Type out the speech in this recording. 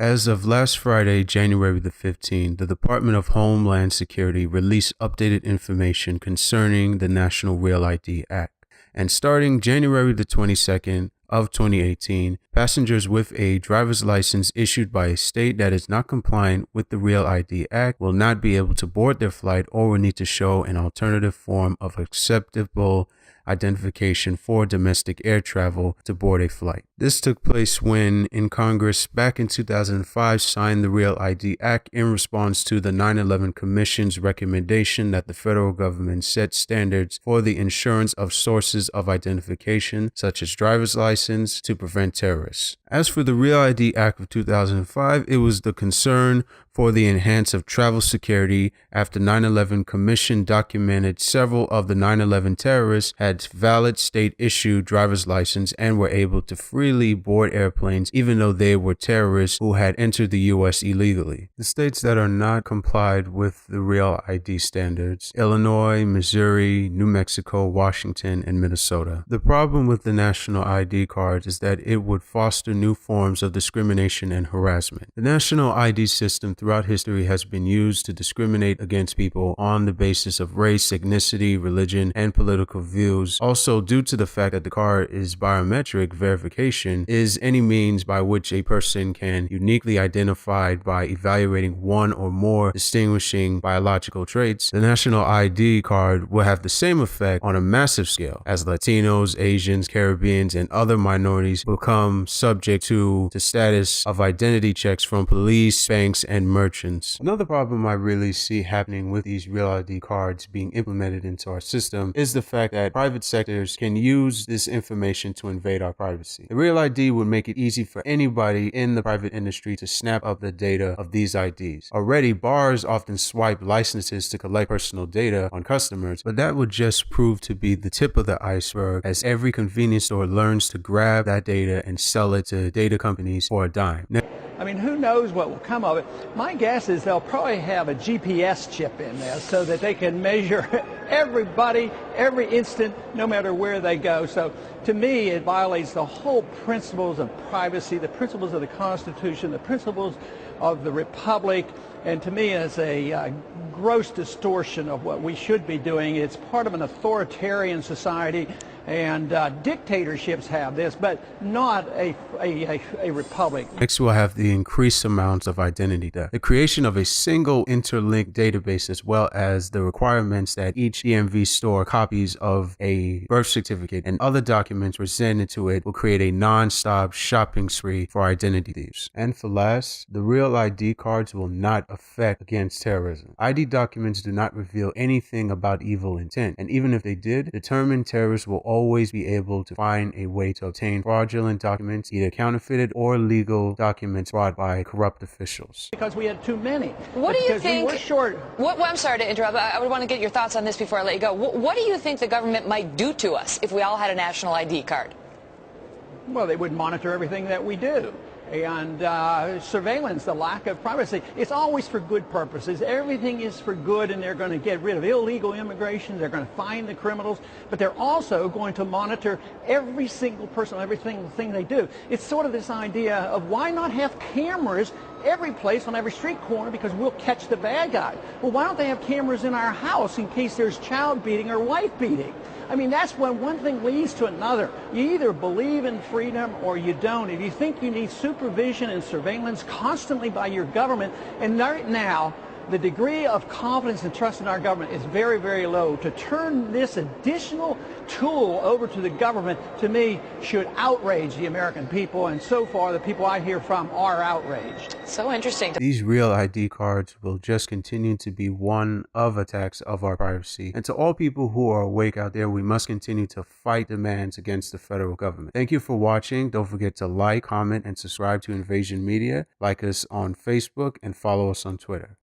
As of last Friday, January the 15th, the Department of Homeland Security released updated information concerning the National Real ID Act. And starting January the 22nd of 2018, passengers with a driver's license issued by a state that is not compliant with the Real ID Act will not be able to board their flight or will need to show an alternative form of acceptable identification for domestic air travel to board a flight. This took place when Congress back in 2005 signed the Real ID Act in response to the 9/11 Commission's recommendation that the federal government set standards for the insurance of sources of identification such as driver's license to prevent terrorists. As for the Real ID Act of 2005, it was the concern for the enhance of travel security after 9/11 Commission documented several of the 9/11 terrorists had valid state-issued driver's license and were able to freely board airplanes even though they were terrorists who had entered the U.S. illegally. The states that are not complied with the Real ID standards: Illinois, Missouri, New Mexico, Washington, and Minnesota. The problem with the national ID cards is that it would foster new forms of discrimination and harassment. The national ID system throughout history has been used to discriminate against people on the basis of race, ethnicity, religion, and political views. Also, due to the fact that the card is biometric, verification is any means by which a person can uniquely identified by evaluating one or more distinguishing biological traits. The national ID card will have the same effect on a massive scale as Latinos, Asians, Caribbeans, and other minorities become subject to the status of identity checks from police, banks, and merchants. Another problem I really see happening with these Real ID cards being implemented into our system is the fact that private sectors can use this information to invade our privacy. The Real ID would make it easy for anybody in the private industry to snap up the data of these IDs. Already, bars often swipe licenses to collect personal data on customers, but that would just prove to be the tip of the iceberg as every convenience store learns to grab that data and sell it to data companies for a dime. I mean, who knows what will come of it? My guess is they'll probably have a GPS chip in there so that they can measure everybody, every instant, no matter where they go. So to me, it violates the whole principles of privacy, the principles of the Constitution, the principles of the Republic, and to me it's a gross distortion of what we should be doing. It's part of an authoritarian society, and dictatorships have this, but not a republic. Next, we'll have the increased amounts of identity theft. The creation of a single interlinked database, as well as the requirements that each DMV store copies of a birth certificate and other documents presented to it, will create a non-stop shopping spree for identity thieves. And for last, the Real ID cards will not affect against terrorism. ID documents do not reveal anything about evil intent, and even if they did, determined terrorists will always be able to find a way to obtain fraudulent documents, either counterfeited or legal documents brought by corrupt officials. Because we had too many. What do you think? We were short. I'm sorry to interrupt. I would want to get your thoughts on this before I let you go. What do you think the government might do to us if we all had a national ID card? Well, they would monitor everything that we do. And surveillance, the lack of privacy, it's always for good purposes. Everything is for good, and they're going to get rid of illegal immigration. They're going to find the criminals, but they're also going to monitor every single person, every single thing they do. It's sort of this idea of why not have cameras every place on every street corner, because we'll catch the bad guy. Well, why don't they have cameras in our house in case there's child beating or wife beating? I mean, that's when one thing leads to another. You either believe in freedom or you don't. If you think you need supervision and surveillance constantly by your government, and right now, the degree of confidence and trust in our government is very, very low. To turn this additional tool over to the government, to me, should outrage the American people, and so far the people I hear from are outraged. So interesting. These Real ID cards will just continue to be one of attacks of our privacy. And to all people who are awake out there, we must continue to fight demands against the federal government. Thank you for watching. Don't forget to like, comment, and subscribe to Invasion Media. Like us on Facebook and follow us on Twitter.